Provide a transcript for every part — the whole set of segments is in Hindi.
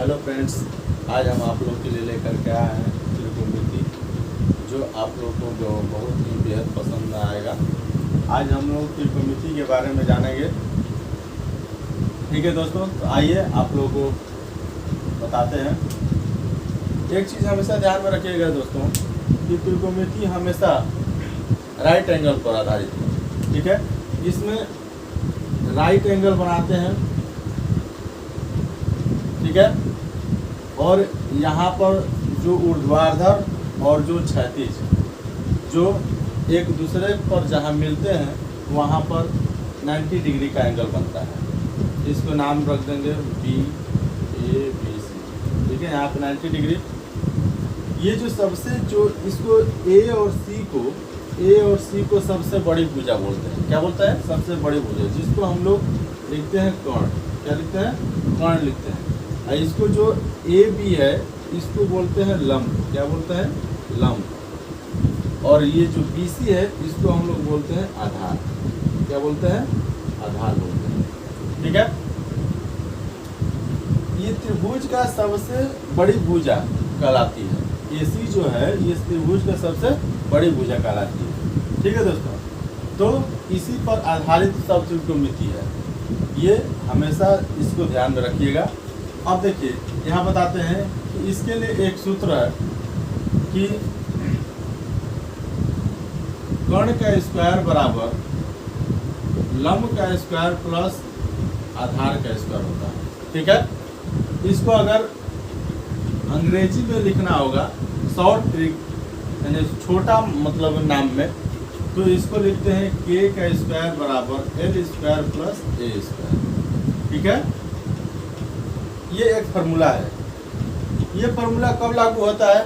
हेलो फ्रेंड्स, आज हम आप लोग के लिए लेकर के आए हैं त्रिकोणमिति, जो आप लोग को जो बहुत ही बेहद पसंद आएगा। आज हम लोग त्रिकोणमिति के बारे में जानेंगे। ठीक है दोस्तों, तो आइए आप लोगों को बताते हैं। एक चीज़ हमेशा ध्यान में रखिएगा दोस्तों कि त्रिकोणमिति हमेशा राइट एंगल पर आधारित है। ठीक है, इसमें राइट एंगल बनाते हैं। ठीक है, और यहाँ पर जो ऊर्ध्वाधर और जो क्षैतिज जो एक दूसरे पर जहाँ मिलते हैं वहाँ पर 90 डिग्री का एंगल बनता है। इसको नाम रख देंगे बी ए बी सी। ठीक है, यहाँ पर 90 डिग्री। ये जो सबसे जो इसको ए और सी को सबसे बड़ी भुजा बोलते हैं। क्या बोलता है? सबसे बड़ी भुजा, जिसको हम लोग लिखते हैं कर्ण। क्या लिखते हैं? कर्ण लिखते हैं। इसको जो ए बी है इसको बोलते हैं लंब। क्या बोलते हैं? लंब। और ये जो बी सी है इसको हम लोग बोलते हैं आधार। क्या बोलते हैं? आधार बोलते हैं। ठीक है, ये त्रिभुज का सबसे बड़ी भुजा कहलाती है। एसी जो है ये त्रिभुज का सबसे बड़ी भुजा कहलाती है। ठीक है दोस्तों, तो इसी पर आधारित सब त्रिकोणमिति है। ये हमेशा इसको ध्यान में रखिएगा। अब देखिए यहाँ बताते हैं कि इसके लिए एक सूत्र है कि कर्ण का स्क्वायर बराबर लंब का स्क्वायर प्लस आधार का स्क्वायर होता है। ठीक है, इसको अगर अंग्रेजी में लिखना होगा शॉर्ट ट्रिक यानी छोटा मतलब नाम में, तो इसको लिखते हैं के का स्क्वायर बराबर एल स्क्वायर प्लस ए स्क्वायर। ठीक है, ये एक फार्मूला है। ये फार्मूला कब लागू होता है?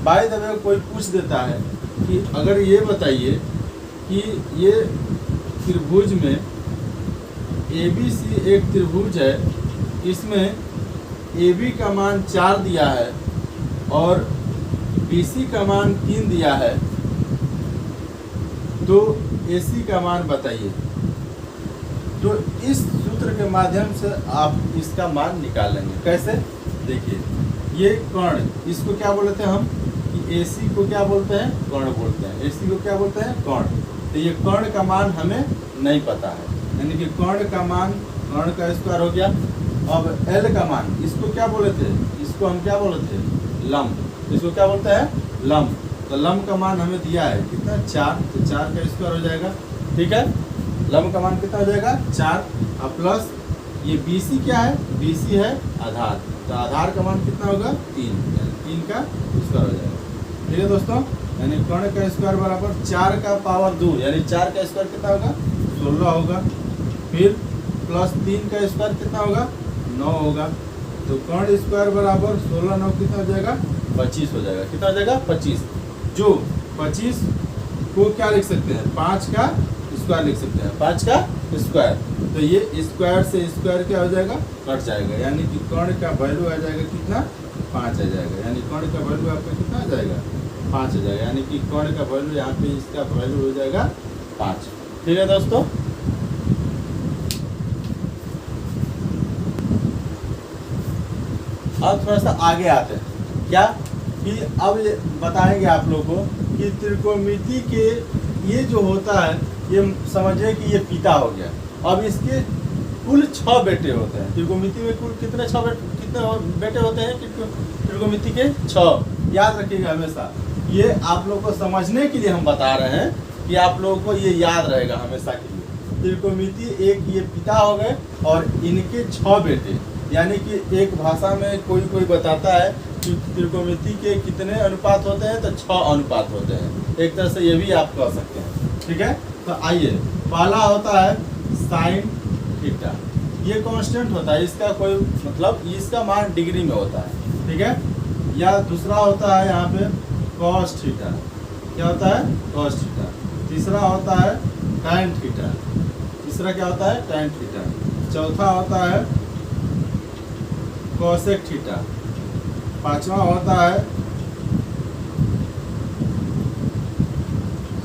बाय द वे कोई पूछ देता है कि अगर ये बताइए कि ये त्रिभुज में ABC एक त्रिभुज है, इसमें AB का मान 4 दिया है और BC का मान 3 दिया है, तो AC का मान बताइए। तो इस सूत्र के माध्यम से आप इसका मान निकाल लेंगे। कैसे? देखिए, ये कर्ण, इसको क्या बोलते हैं हम कि AC को क्या बोलते हैं? कर्ण बोलते हैं। AC को क्या बोलते हैं? कर्ण। तो ये कर्ण का मान हमें नहीं पता है, यानी कि कर्ण का मान कर्ण का स्क्वायर हो गया। अब L का मान, इसको क्या बोले थे? इसको हम क्या बोले थे? लंब। इसको क्या बोलते हैं? लंब। तो लंब का मान हमें दिया है कितना? 4। तो 4 का स्क्वायर हो जाएगा। ठीक है, लंब का मान कितना हो जाएगा? 4। अब प्लस ये BC क्या है? BC है आधार। तो आधार का मान कितना होगा? 3, यानी 3 का स्क्वायर हो जाएगा। ठीक है दोस्तों, यानी कर्ण का स्क्वायर बराबर 4 का पावर 2, यानी 4 का स्क्वायर कितना होगा? 16 होगा। फिर प्लस 3 का स्क्वायर कितना होगा? 9 होगा। तो कर्ण स्क्वायर बराबर 16 9 कितना हो जाएगा? 25 हो जाएगा। कितना हो जाएगा? 25। जो 25 को क्या लिख सकते हैं? 5 का स्क्वायर लिख सकते हैं। 5 का स्क्वायर। तो ये स्क्वायर से स्क्वायर क्या हो जाएगा? कट जाएगा, यानी कि कर्ण का वैल्यू आ जाएगा कितना? 5 आ जाएगा। यानी कर्ण का वैल्यू आपका कितना आ जाएगा? 5 आ जाएगा। यानी कि कर्ण का वैल्यू यहाँ पे इसका वैल्यू हो जाएगा 5। ठीक है दोस्तों, अब थोड़ा सा आगे आते हैं। क्या कि अब ये बताएंगे आप लोगों को कि त्रिकोणमिति के ये जो होता है, ये समझिए कि ये पिता हो गया। अब इसके कुल 6 बेटे होते हैं। त्रिकोणमिति में कुल कितने बेटे होते हैं? त्रिकोणमिति के 6। याद रखिएगा हमेशा। ये आप लोग को समझने के लिए हम बता रहे हैं कि आप लोगों को ये याद रहेगा हमेशा के लिए। त्रिकोणमिति एक ये पिता हो गए और इनके 6 बेटे, यानी कि एक भाषा में कोई बताता है कि त्रिकोणमिति के कितने अनुपात होते हैं, तो 6 अनुपात होते हैं। एक तरह से ये भी आप कह सकते हैं। ठीक है, तो आइए, पहला होता है साइन थीटा। ये कांस्टेंट होता है, इसका कोई मतलब इसका मान डिग्री में होता है। ठीक है, या दूसरा होता है यहाँ पे कॉस थीटा। क्या होता है? Cos theta. तीसरा होता है टैन थीटा। तीसरा क्या होता है? Tan theta. चौथा होता है कोसेक थीटा। पांचवा होता है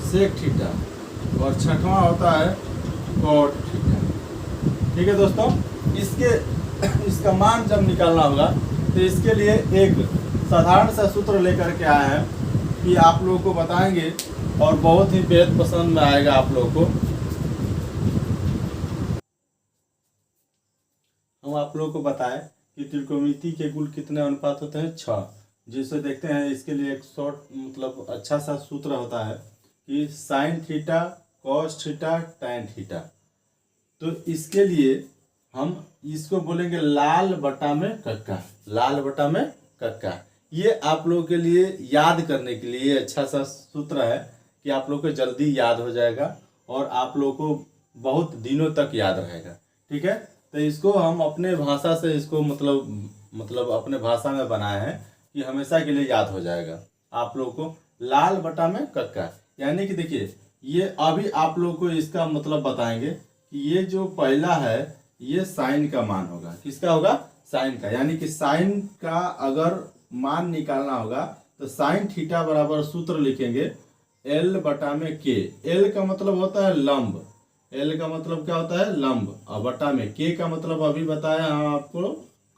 सेक थीटा और छठवां होता है कॉट थीटा। ठीक है दोस्तों, इसका मान जब निकालना होगा तो इसके लिए एक साधारण सा सूत्र लेकर के आए हैं कि आप लोगों को बताएंगे और बहुत ही बेहद पसंद में आएगा आप लोगों को। हम आप लोगों को बताएं कि त्रिकोणमिति के कुल कितने अनुपात होते हैं, 6। जिसे देखते हैं इसके लिए एक शॉर्ट मतलब अच्छा सा सूत्र होता है कि sine theta cos theta tan theta. तो इसके लिए हम इसको बोलेंगे लाल बटा में कक्का, लाल बटा में कक्का। ये आप लोगों के लिए याद करने के लिए अच्छा सा सूत्र है कि आप लोगों को जल्दी याद हो जाएगा और आप लोगों को बहुत दिनों तक याद रहेगा। ठीक है, तो इसको हम अपने भाषा से इसको मतलब अपने भाषा में बनाए हैं कि हमेशा के लिए याद हो जाएगा आप लोगों को। लाल बटा में कक्का यानी कि देखिए ये अभी आप लोगों को इसका मतलब बताएंगे कि ये जो पहला है ये साइन का मान होगा। किसका होगा? साइन का। यानी कि साइन का अगर मान निकालना होगा तो साइन थीटा बराबर सूत्र लिखेंगे L बटा में K। L का मतलब होता है लंब, L का मतलब क्या होता है? लंब। और बटा में K का मतलब अभी बताया हम आपको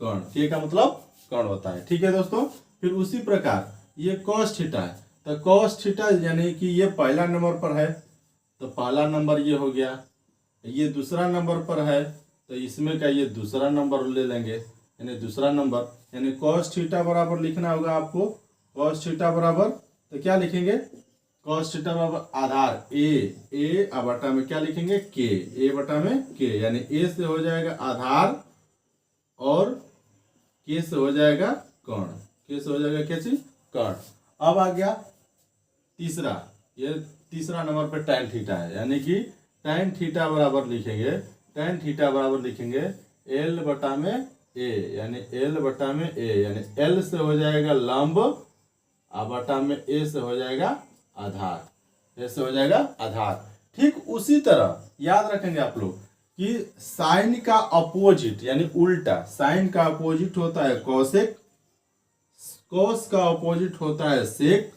कर्ण, K का मतलब कर्ण होता है। ठीक है दोस्तों, फिर उसी प्रकार ये कॉस थीटा है तो कॉस थीटा यानी कि ये पहला नंबर पर है तो पहला नंबर ये हो गया, ये दूसरा नंबर पर है तो इसमें का ये दूसरा नंबर ले लेंगे यानी दूसरा नंबर। यानी कॉस थीटा बराबर लिखना होगा आपको, कॉस थीटा बराबर तो क्या लिखेंगे? कॉस थीटा बराबर आधार ए बटा में क्या लिखेंगे? के, ए बटा में के। यानी ए से हो जाएगा आधार और के से हो जाएगा कर्ण, के से हो जाएगा क्या चीज? कर्ण। अब आ गया तीसरा, ये तीसरा नंबर पे टैन थीटा है यानी कि टैन थीटा बराबर लिखेंगे, टैन थीटा बराबर लिखेंगे एल बटा में ए यानी एल बटा में ए यानी एल से हो जाएगा लंब और बटा में ए से हो जाएगा आधार, ए से हो जाएगा आधार। ठीक उसी तरह याद रखेंगे आप लोग कि साइन का अपोजिट यानी उल्टा, साइन का अपोजिट होता है कोसेक, कोस का अपोजिट होता है सेक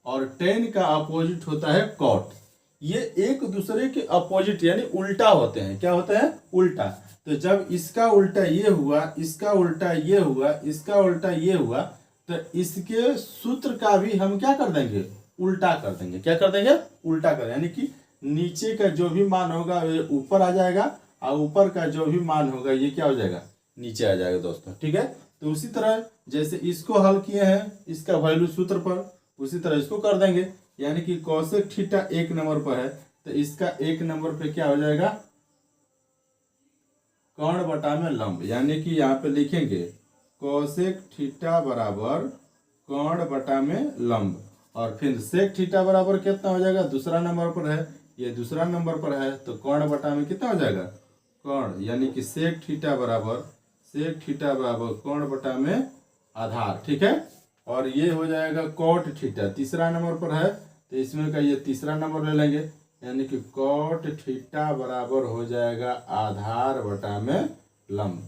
और टेन का अपोजिट होता है कॉट। ये एक दूसरे के अपोजिट यानी उल्टा होते हैं। क्या होते हैं? उल्टा। तो जब इसका उल्टा ये हुआ, इसका उल्टा ये हुआ, इसका उल्टा ये हुआ तो इसके सूत्र का भी हम क्या कर देंगे? उल्टा कर देंगे। क्या कर देंगे? उल्टा कर, यानी कि नीचे का जो भी मान होगा ये ऊपर आ जाएगा और ऊपर का जो भी मान होगा ये क्या हो जाएगा? नीचे आ जाएगा दोस्तों। ठीक है, तो उसी तरह जैसे इसको हल किए हैं इसका वैल्यू सूत्र पर, उसी तरह इसको कर देंगे। यानी कि कोसेक थीटा एक नंबर पर है तो इसका एक नंबर पे क्या हो जाएगा? कर्ण बटा में लंब। यानी कि यहाँ पे लिखेंगे कोसेक थीटा बराबर कर्ण बटा में लंब और फिर सेक थीटा बराबर कितना हो जाएगा? दूसरा नंबर पर है, ये दूसरा नंबर पर है तो कर्ण बटा में कितना हो जाएगा? कर्ण। यानी कि सेक थीटा बराबर कर्ण बटा में आधार। ठीक है, और ये हो जाएगा कॉट थीटा, तीसरा नंबर पर है तो इसमें का ये तीसरा नंबर ले लेंगे यानी कि कॉट थीटा बराबर हो जाएगा आधार बटा में लंब।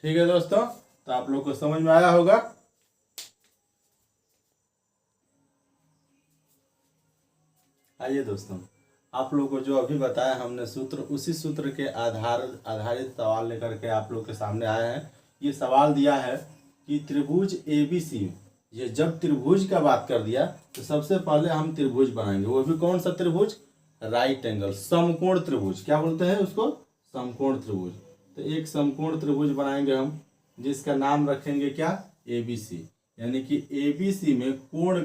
ठीक है दोस्तों, तो आप लोग को समझ में आया होगा। आइए दोस्तों, आप लोग को जो अभी बताया हमने सूत्र, उसी सूत्र के आधारित सवाल लेकर के आप लोग के सामने आए हैं। ये सवाल दिया है कि त्रिभुज ABC, ये जब त्रिभुज का बात कर दिया तो सबसे पहले हम त्रिभुज बनाएंगे। वो भी कौन सा त्रिभुज? राइट एंगल, समकोण त्रिभुज। क्या बोलते हैं उसको? समकोण त्रिभुज। तो एक समकोण त्रिभुज बनाएंगे हम जिसका नाम रखेंगे क्या? ABC। यानी कि ABC में कोण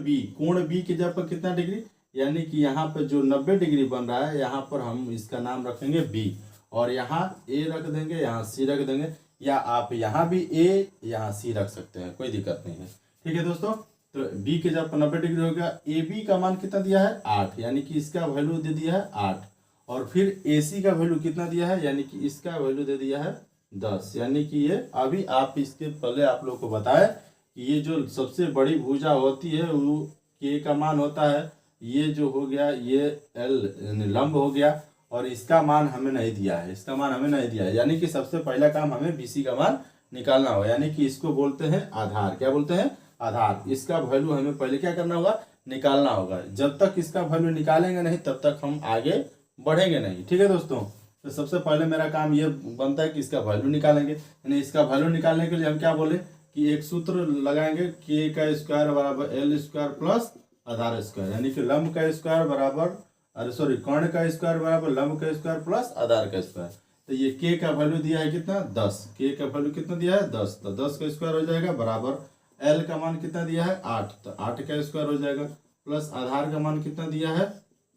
B की जगह पर कितना डिग्री? यानी कि यहाँ पर जो 90 डिग्री बन रहा है यहाँ पर हम इसका नाम रखेंगे B और यहाँ A रख देंगे, यहाँ C रख देंगे, या आप यहाँ भी A यहाँ C रख सकते हैं, कोई दिक्कत नहीं है। ठीक है दोस्तों, तो B के जब 90 डिग्री हो गया, AB का मान कितना दिया है? 8, यानी कि इसका वैल्यू दे दिया है 8 और फिर AC का वैल्यू कितना दिया है? यानी कि इसका वैल्यू दे दिया है 10। यानी कि ये अभी आप इसके पहले आप लोग को बताया कि ये जो सबसे बड़ी भुजा होती है वो K का मान होता है, ये जो हो गया ये L यानी लंब हो गया और इसका मान हमें नहीं दिया है, इसका मान हमें नहीं दिया है। यानी कि सबसे पहला काम हमें BC का मान निकालना होगा। यानी कि इसको बोलते हैं आधार। क्या बोलते हैं? आधार। इसका वैल्यू हमें पहले क्या करना होगा? निकालना होगा। जब तक इसका वैल्यू निकालेंगे नहीं तब तक हम आगे बढ़ेंगे नहीं। ठीक है दोस्तों, तो सबसे पहले मेरा काम ये बनता है कि इसका वैल्यू निकालेंगे। यानी इसका वैल्यू निकालने के लिए हम क्या बोले? कि एक सूत्र लगाएंगे के का स्क्वायर बराबर एल स्क्वायर प्लस आधार स्क्वायर, यानी कि लंब का स्क्वायर बराबर कर्ण का स्क्वायर बराबर लंब का स्क्वायर प्लस आधार का स्क्वायर। तो ये के का वैल्यू दिया है कितना 10, के का वैल्यू कितना दिया है 10, तो 10 का स्क्वायर हो जाएगा बराबर एल का मान कितना दिया है 8, तो 8 का स्क्वायर हो जाएगा प्लस आधार का मान कितना दिया है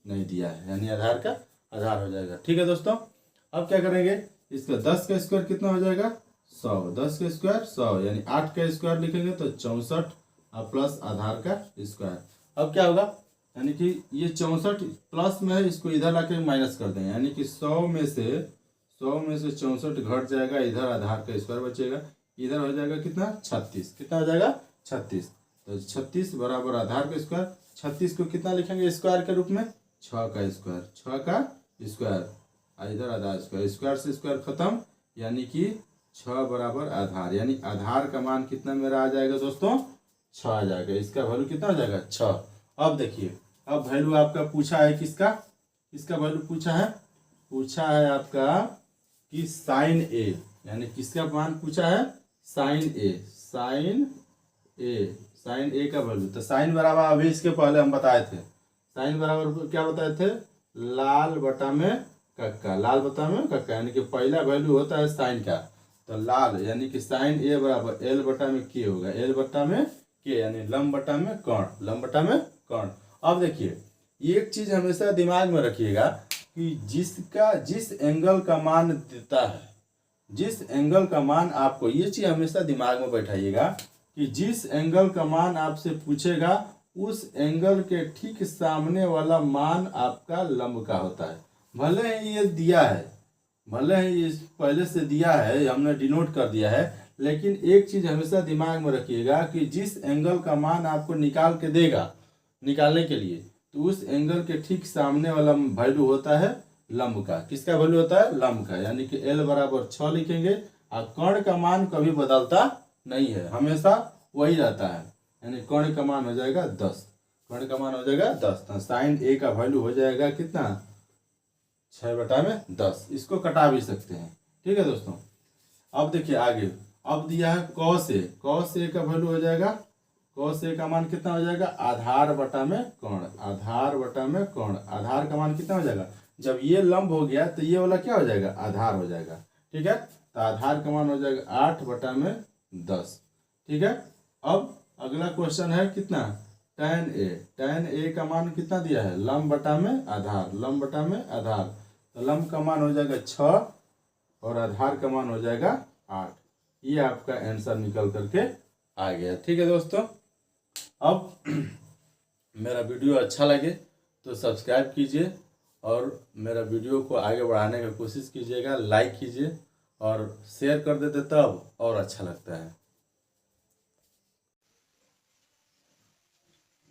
नहीं दिया है, यानी आधार का आधार हो जाएगा। ठीक है दोस्तों, अब क्या करेंगे, इसका 10 का स्क्वायर कितना हो जाएगा 100, 10 का स्क्वायर 100, यानी 8 का स्क्वायर लिखेंगे तो 64 और प्लस आधार का स्क्वायर। अब क्या होगा, यानी कि ये 64 प्लस में है, इसको इधर लाके माइनस कर देंगे, यानी कि 100 में से 64 घट जाएगा, इधर आधार का स्क्वायर बचेगा, इधर हो जाएगा कितना 36, कितना हो जाएगा 36, तो 36 बराबर आधार का स्क्वायर। 36 को कितना लिखेंगे स्क्वायर के रूप में 6 का स्क्वायर, 6 का स्क्वायर, इधर आधार स्क्वायर, स्क्वायर से स्क्वायर खत्म, यानी कि 6 बराबर आधार, यानी आधार का मान कितना मेरा आ जाएगा दोस्तों 6 आ जाएगा, इसका वैल्यू कितना हो जाएगा 6। अब देखिए, अब वैल्यू आपका पूछा है किसका, इसका वैल्यू पूछा है आपका कि साइन ए, यानी किसका मान पूछा है साइन ए का वैल्यू। तो साइन बराबर अभी इसके पहले हम बताए थे, साइन बराबर क्या बताए थे लाल बटा में कक्का, लाल बटा में कक्का, यानी कि पहला वैल्यू होता है साइन का, तो लाल यानी कि साइन ए बराबर एल बटा में के होगा, एल बटा में के, यानी लंब बटा में कर्ण, लंब बटा में कर्ण। अब देखिए एक चीज हमेशा दिमाग में रखिएगा कि जिस एंगल का मान देता है, जिस एंगल का मान आपको, ये चीज हमेशा दिमाग में बैठाइएगा कि जिस एंगल का मान आपसे पूछेगा उस एंगल के ठीक सामने वाला मान आपका लंब का होता है। भले ही ये दिया है, भले ही ये पहले से दिया है, हमने डिनोट कर दिया है, लेकिन एक चीज हमेशा दिमाग में रखिएगा कि जिस एंगल का मान आपको निकाल के देगा, निकालने के लिए, तो उस एंगल के ठीक सामने वाला वैल्यू होता है लंब का। किसका वैल्यू होता है लंब का, यानी कि एल बराबर 6 लिखेंगे, और कर्ण का मान कभी बदलता नहीं है, हमेशा वही रहता है, यानी कर्ण का मान हो जाएगा 10, कर्ण का मान हो जाएगा 10, तो साइन ए का वैल्यू हो जाएगा कितना 6/10, इसको कटा भी सकते हैं। ठीक है दोस्तों, अब देखिए आगे, अब दिया है कॉस ए, कॉस ए का वैल्यू हो जाएगा, कॉस ए का मान कितना हो जाएगा आधार बटा में कर्ण, आधार बटा में कर्ण, आधार का मान कितना हो जाएगा, जब ये लंब हो गया तो ये वाला क्या हो जाएगा आधार हो जाएगा। ठीक है, तो आधार का मान हो जाएगा 8/10। ठीक है, अब अगला क्वेश्चन है कितना tan ए, tan ए का मान कितना दिया है लंब बटा में आधार, लंब बटा में आधार, तो लंब का मान हो जाएगा 6 और आधार का मान हो जाएगा 8। ये आपका आंसर निकल करके आ गया। ठीक है दोस्तों, अब मेरा वीडियो अच्छा लगे तो सब्सक्राइब कीजिए और मेरा वीडियो को आगे बढ़ाने की कोशिश कीजिएगा, लाइक कीजिए और शेयर कर देते तब और अच्छा लगता है।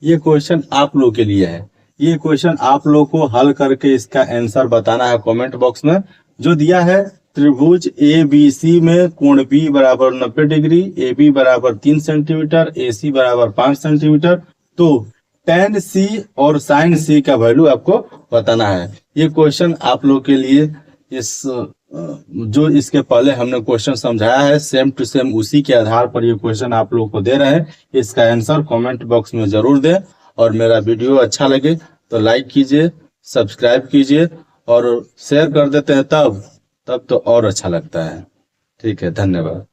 ये क्वेश्चन आप लोग के लिए है, ये क्वेश्चन आप लोग को हल करके इसका आंसर बताना है कमेंट बॉक्स में। जो दिया है त्रिभुज ए बी सी में कोण बी बराबर 90 डिग्री, ए बी बराबर 3 सेंटीमीटर, ए सी बराबर 5 सेंटीमीटर, तो tan सी और sin सी का वैल्यू आपको बताना है। ये क्वेश्चन आप लोग के लिए जो इसके पहले हमने क्वेश्चन समझाया है सेम टू सेम उसी के आधार पर ये क्वेश्चन आप लोग को दे रहे हैं। इसका आंसर कमेंट बॉक्स में जरूर दें और मेरा वीडियो अच्छा लगे तो लाइक कीजिए, सब्सक्राइब कीजिए और शेयर कर देते हैं तब तो और अच्छा लगता है। ठीक है, धन्यवाद।